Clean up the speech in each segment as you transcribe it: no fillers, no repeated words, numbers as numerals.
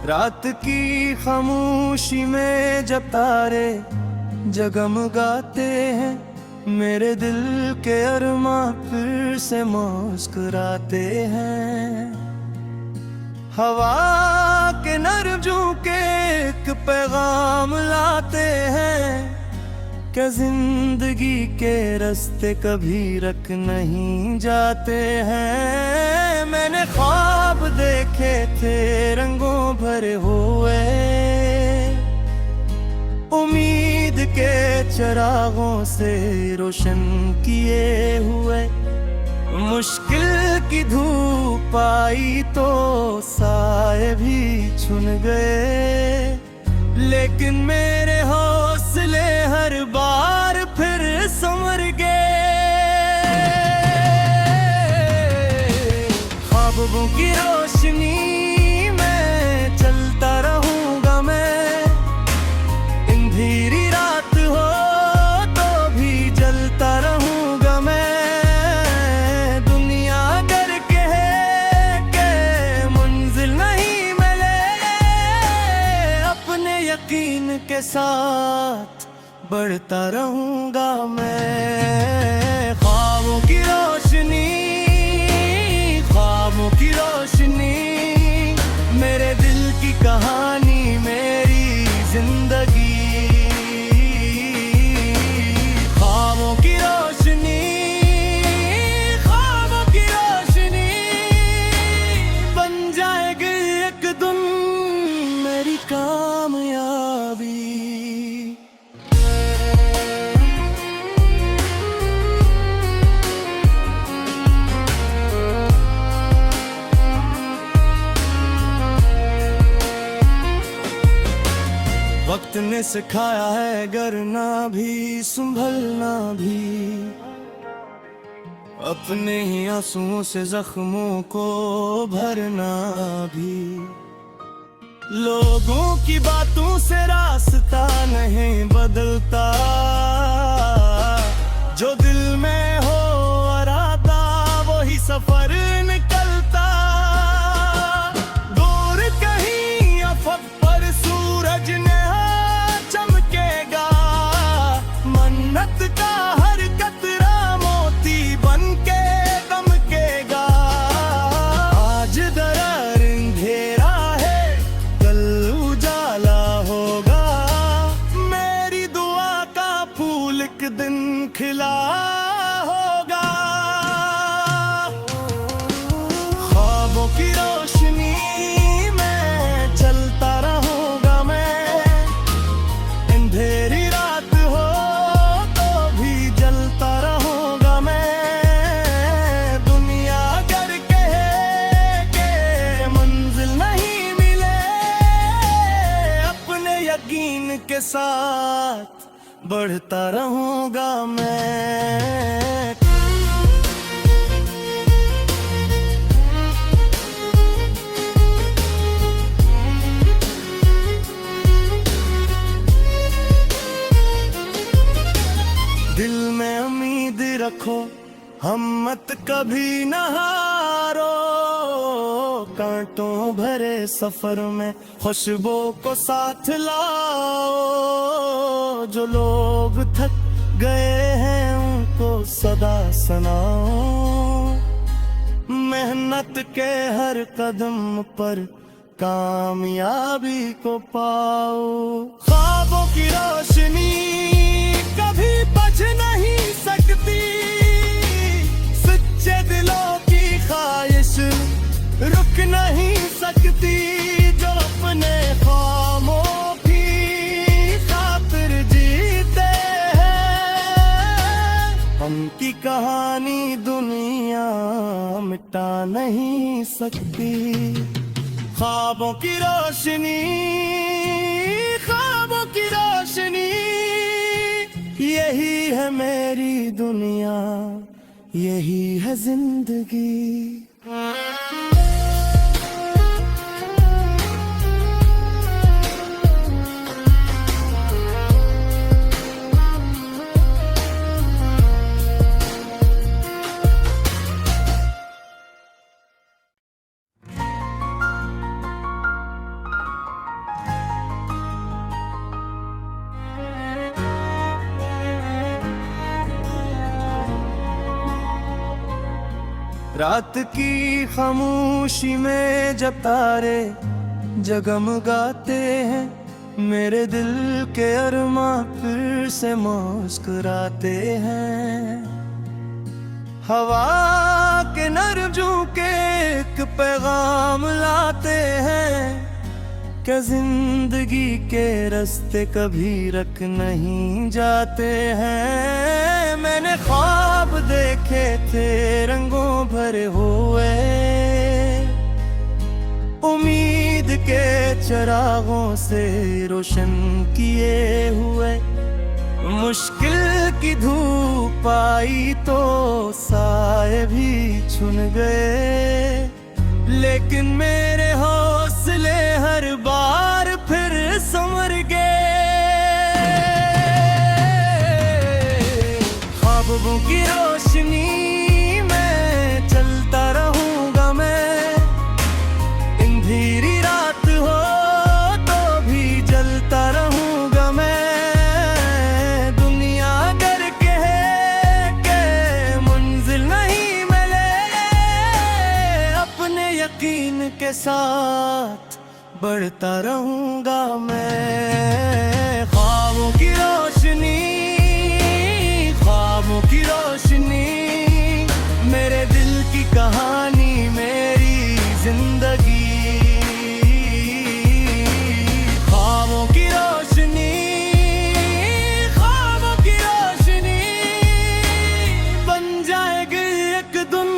रात की खामोशी में जब तारे जगमगाते हैं, मेरे दिल के अरमां फिर से मुस्कुराते हैं। हवा के नरम झोंके एक पैगाम लाते हैं, क्या जिंदगी के रास्ते कभी रुक नहीं जाते हैं। मैंने ख्वाब देखे थे रंगों भरे हुए, उम्मीद के चिरागों से रोशन किए हुए। मुश्किल की धूप आई तो साए भी छुन गए, लेकिन मेरे हौसले हर बार फिर संवर गए। ख्वाबों की रोशनी में चलता रहूंगा मैं, अंधेरी रात हो तो भी जलता रहूंगा मैं। दुनिया डर के है कि मंजिल नहीं मिले, अपने यकीन के साथ बढ़ता रहूंगा मैं। ख्वाबों की रोशनी, ख्वाबों की रोशनी, मेरे दिल की कहानी, मेरी जिंदगी। ख्वाबों की रोशनी, ख्वाबों की रोशनी, बन जाएगी एक दिन मेरी कामयाबी। वक्त ने सिखाया है डरना भी संभलना भी, अपने ही आंसुओं से जख्मों को भरना भी। लोगों की बातों से रास्ता नहीं बदलता, जो दिल में हो इरादा वही सफर निकलता। दूर कहीं अफक पर सूरज ने चमकेगा, मन्नत का हर कतरा मोती बनके दमकेगा। आज दरार अंधेरा है, कल उजाला होगा, मेरी दुआ का फूल एक दिन खिला होगा। ख्वाबों की रोशनी में चलता रहूंगा मैं, अंधेरी रात हो तो भी जलता रहूंगा मैं। दुनिया डर के है कि मंजिल नहीं मिले, अपने यकीन के साथ बढ़ता रहूंगा मैं। दिल में उम्मीद रखो, हिम्मत कभी न हारो। कांटों भरे सफर में खुशबू को साथ लाओ। जो लोग थक गए हैं उनको सदा सुनाओ, मेहनत के हर कदम पर कामयाबी को पाओ। ख्वाबों की रोशनी कभी बुझ नहीं सकती, सच्चे दिलों की ख्वाहिश रुक नहीं सकती। जो अपने ख्वाबों की खातिर जीते हैं, उनकी कहानी दुनिया मिटा नहीं सकती। ख्वाबों की रोशनी, ख्वाबों की रोशनी, यही है मेरी दुनिया, यही है जिंदगी। रात की खामोशी में जब तारे जगमगाते हैं, मेरे दिल के अरमां फिर से मुस्कुराते हैं। हवा के नरम झोंके एक पैगाम लाते हैं, क्या जिंदगी के रास्ते कभी रुक नहीं जाते हैं। मैंने ख्वाब देखे थे रंगों भरे हुए, उम्मीद के चिरागों से रोशन किए हुए। मुश्किल की धूप आई तो साए भी छुन गए, लेकिन मेरे हौसले हर बार फिर संवर गए। ख्वाबों की रोशनी में चलता रहूंगा मैं, अंधेरी रात हो तो भी जलता रहूंगा मैं। दुनिया अगर कहे के मंजिल नहीं मिले, अपने यकीन के साथ बढ़ता रहूंगा मैं। ख्वाबों की रोशनी, ख्वाबों की रोशनी, मेरे दिल की कहानी, मेरी जिंदगी। ख्वाबों की रोशनी, ख्वाबों की रोशनी, बन जाएगी एक दिन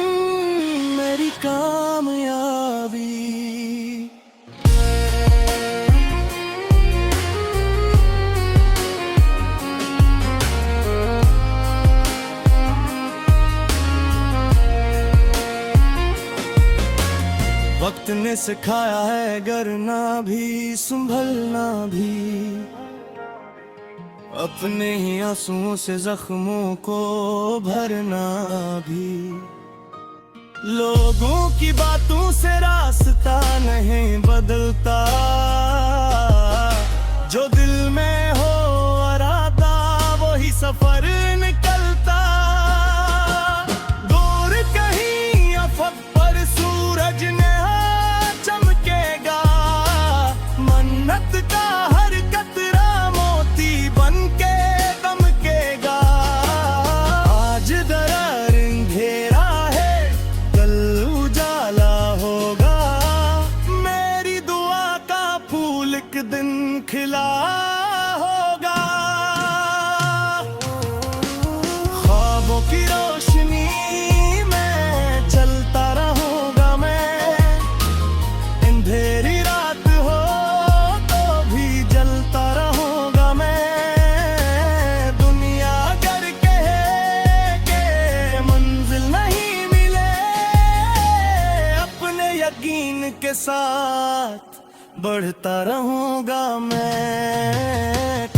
मेरी कामयाबी। वक्त ने सिखाया है डरना भी संभलना भी, अपने ही आंसुओं से जख्मों को भरना भी। लोगों की बातों से रास्ता नहीं बदलता, जो दिल में हो इरादा वही सफर निकलता। दूर कहीं अफक पर सूरज ने चमकेगा, मन्नत का हर कतरा मोती बनके दमकेगा। आज दरार अंधेरा है, कल उजाला होगा, मेरी दुआ का फूल एक दिन खिला होगा। ख्वाबों की रोशनी में चलता रहूंगा मैं, अंधेरी रात हो तो भी जलता रहूंगा मैं। दुनिया अगर कहे के मंजिल नहीं मिले, अपने यकीन के साथ बढ़ता रहूंगा मैं।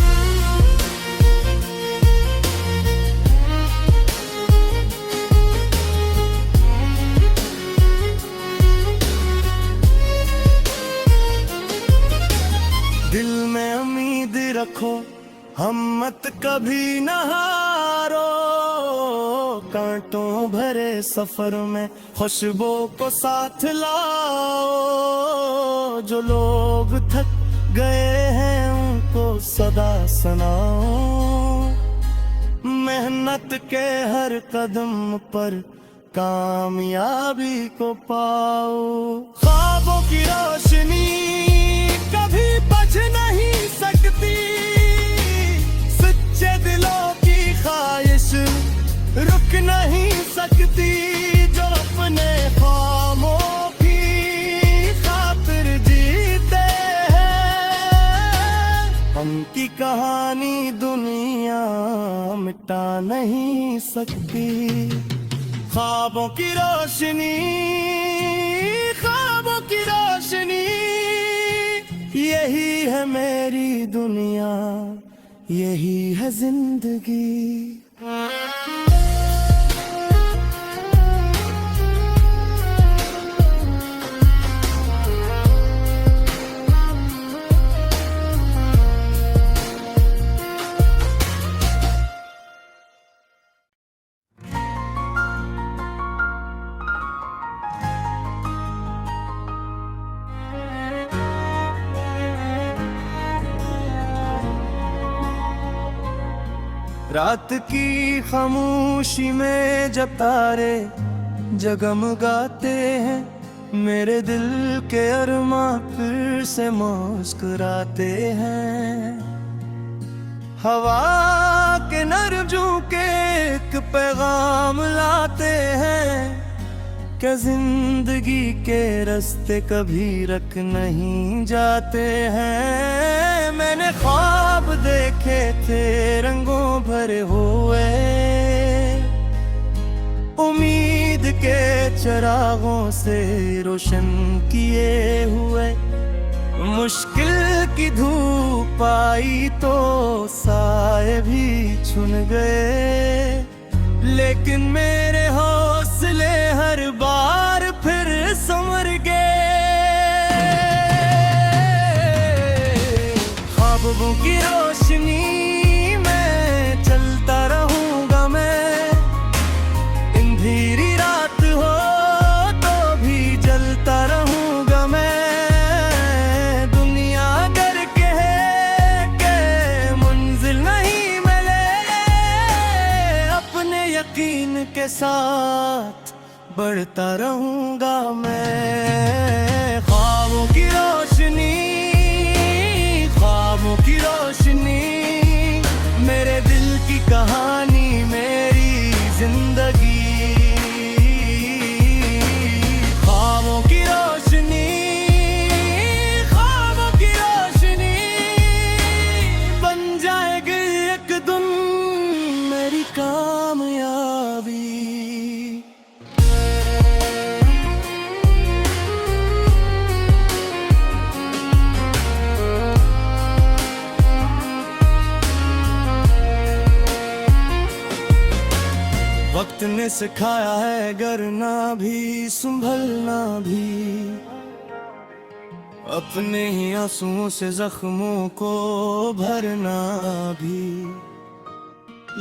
दिल में उम्मीद रखो, हिम्मत कभी न हारो। कांटों भरे सफर में खुशबू को साथ लाओ। जो लोग थक गए हैं उनको सदा सुनाओ, मेहनत के हर कदम पर कामयाबी को पाओ। ख्वाबों की रोशनी कभी बुझ नहीं सकती, सच्चे दिलों की ख्वाहिश रुक नहीं सकती। जो अपने ख्वाबों की खातिर जीते हैं, उनकी कहानी दुनिया मिटा नहीं सकती। ख्वाबों की रोशनी, ख्वाबों की रोशनी, यही है मेरी दुनिया, यही है जिंदगी। रात की खामोशी में जब तारे जगमगाते हैं, मेरे दिल के अरमां फिर से मुस्कुराते हैं। हवा के नरम झोंके एक पैगाम लाते हैं, क्या जिंदगी के रास्ते कभी रख नहीं जाते हैं। मैंने ख्वाब देखे थे रंगों भरे हुए, उम्मीद के चिरागों से रोशन किए हुए। मुश्किल की धूप आई तो साए भी छुन गए, लेकिन मेरे हौसले हर बार फिर संवर गए। ख्वाबों की रोशनी में चलता रहूंगा मैं, अंधेरी रात हो तो भी जलता रहूंगा मैं। दुनिया अगर कहे के मंजिल नहीं मिले, अपने यकीन के साथ बढ़ता रहूंगा मैं। ख्वाबों की रोशनी, ख्वाबों की रोशनी, मेरे दिल की कहानी, मेरी जिंदगी। ख्वाबों की रोशनी, ख्वाबों की रोशनी, बन जाएगी एक दिन मेरी कामयाबी। वक्त ने सिखाया है डरना भी संभलना भी, अपने ही आंसुओं से जख्मों को भरना भी।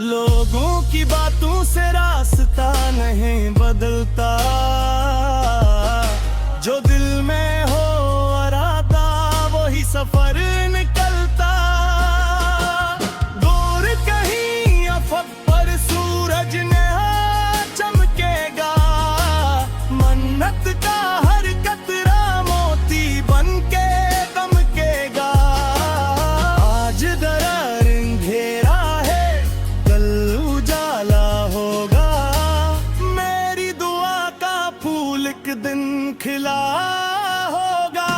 लोगों की बातों से रास्ता नहीं बदलता, जो दिल में हो इरादा वही सफर निकलता। दूर कहीं अफक पर सूरज ने चमकेगा, मन्नत का हर कतरा मोती बनके दमकेगा। आज दरार अंधेरा है, कल उजाला होगा, मेरी दुआ का फूल एक दिन खिला होगा।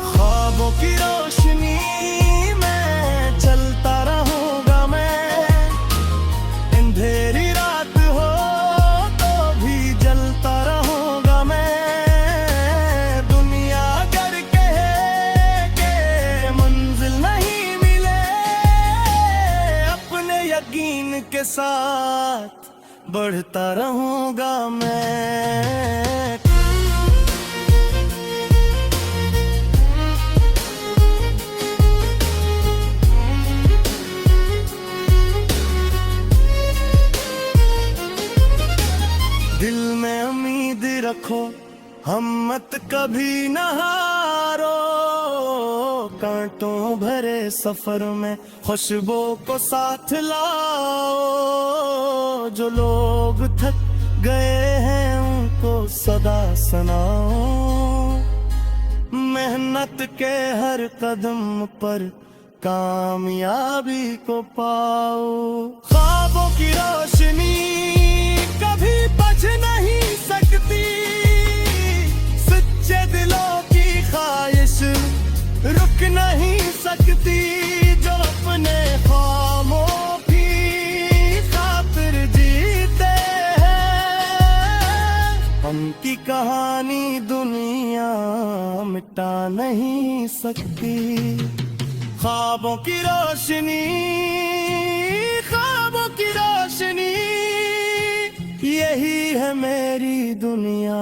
ख्वाबों की रोशनी में चलता रहूंगा मैं, अंधेरी रात हो तो भी जलता रहूंगा मैं। दुनिया अगर कहे के मंजिल नहीं मिले, अपने यकीन के साथ बढ़ता रहूंगा मैं। दिल में उम्मीद रखो, हिम्मत कभी न हारो। कांटों भरे सफर में खुशबू को साथ लाओ। जो लोग थक गए हैं उनको सदा सुनाओ, मेहनत के हर कदम पर कामयाबी को पाओ। ख्वाबों की रोशनी कभी बुझ नहीं सकती, सच्चे दिलों की ख्वाहिश रुक नहीं सकती। जो अपने ख्वाबों की खातिर जीते हैं, उनकी कहानी दुनिया मिटा नहीं सकती। ख्वाबों की रोशनी, ख्वाबों की रोशनी, यही है मेरी दुनिया,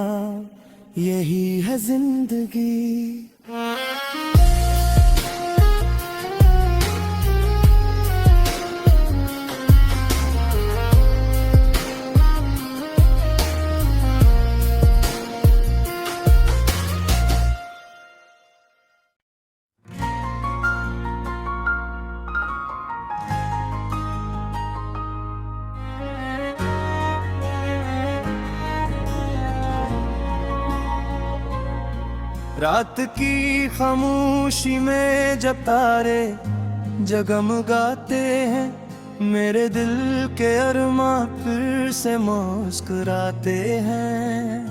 यही है जिंदगी। रात की खामोशी में जब तारे जगमगाते हैं, मेरे दिल के अरमां फिर से मुस्कुराते हैं।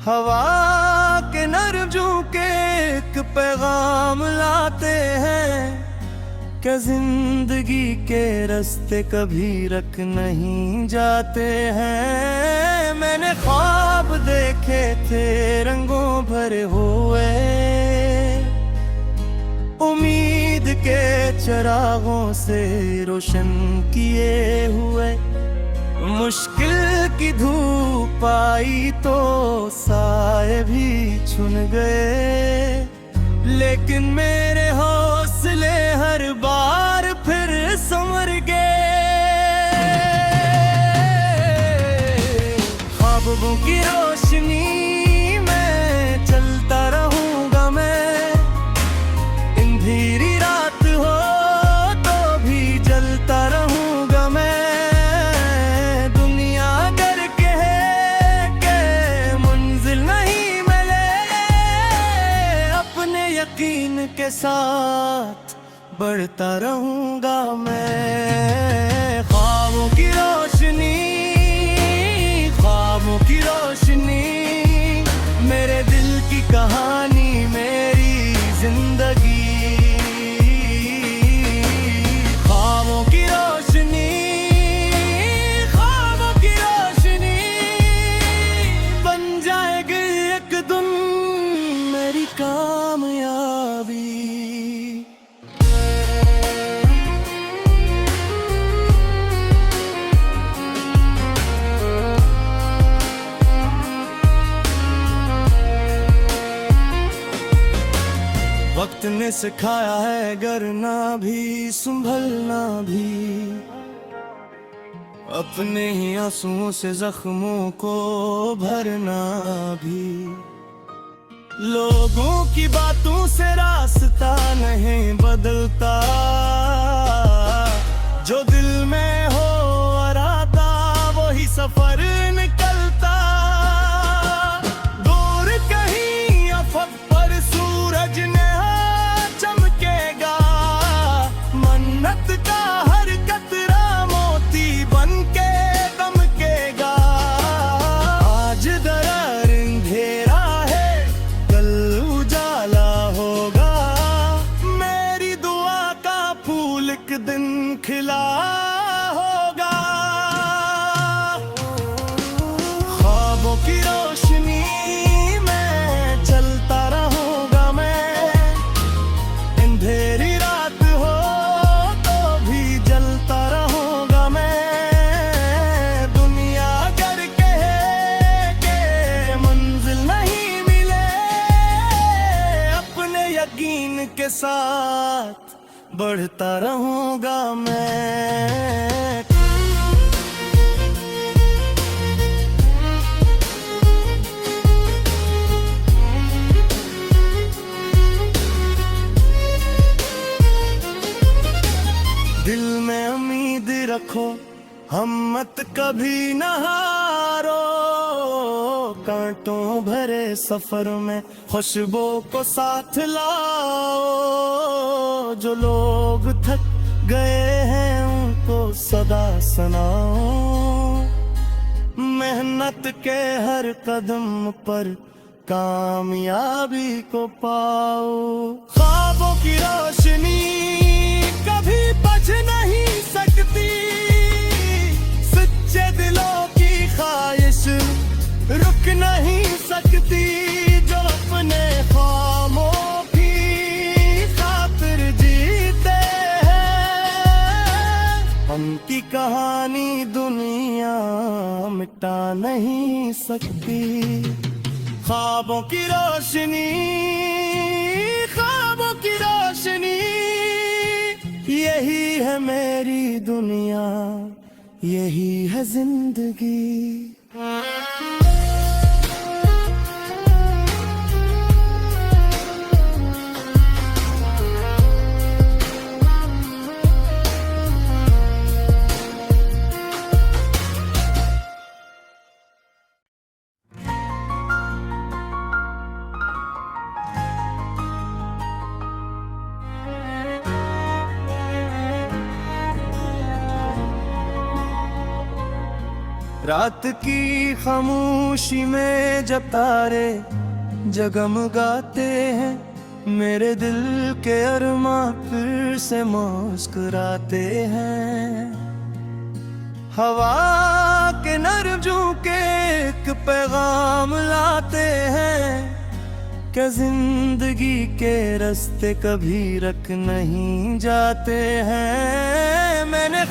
हवा के नरम झोंके एक पैगाम लाते हैं, क्या जिंदगी के रास्ते कभी रख नहीं जाते हैं। मैंने ख्वाब देखे थे रंगों भरे हुए, उम्मीद के चिरागों से रोशन किए हुए। मुश्किल की धूप आई तो साए भी छुन गए, लेकिन मेरे हौसले हर बार फिर संवर गए। ख्वाबों की रोशनी में चलता रहूंगा मैं, अंधेरी रात हो तो भी जलता रहूंगा मैं। दुनिया अगर कहे के मंजिल नहीं मिले, अपने यकीन के साथ बढ़ता रहूंगा मैं। ख्वाबों की रोशनी, ख्वाबों की रोशनी, मेरे दिल की कहानी, मेरी जिंदगी। ख्वाबों की रोशनी, ख्वाबों की रोशनी, बन जाएगी एक दिन मेरी कामयाबी। वक्त ने सिखाया है करना भी संभलना भी, अपने ही आंसुओं से जख्मों को भरना भी। लोगों की बातों से रास्ता नहीं बदलता, जो दिल में हो इरादा वही सफर निकलता। दूर कहीं अफक पर सूरज ने चमकेगा, मन्नत का हर कतरा मोती बनके दमकेगा। आज दरार अंधेरा है, कल उजाला होगा, मेरी दुआ का फूल एक दिन खिला होगा। ख्वाबों की रोशनी में चलता रहूंगा मैं, अंधेरी रात हो तो भी जलता रहूंगा मैं। दुनिया अगर कहे के मंजिल नहीं मिले, अपने यकीन के साथ बढ़ता रहूंगा मैं। दिल में उम्मीद रखो, हिम्मत कभी न हारो। कांटों भरे सफर में खुशबू को साथ लाओ। जो लोग थक गए हैं उनको सदा सुनाओ, मेहनत के हर कदम पर कामयाबी को पाओ। ख्वाबों की रोशनी कभी बुझ नहीं सकती, सच्चे दिलों की ख्वाहिश रुक नहीं सकती। जो अपने ख्वाबों की खातिर जीते हैं, उनकी कहानी दुनिया मिटा नहीं सकती। ख्वाबों की रोशनी, ख्वाबों की रोशनी, यही है मेरी दुनिया, यही है जिंदगी। रात की खामोशी में जब तारे जगमगाते हैं, मेरे दिल के अरमां फिर से मुस्कुराते हैं। हवा के नरम झोंके एक पैगाम लाते हैं कि जिंदगी के रास्ते कभी रुक नहीं जाते हैं। मैंने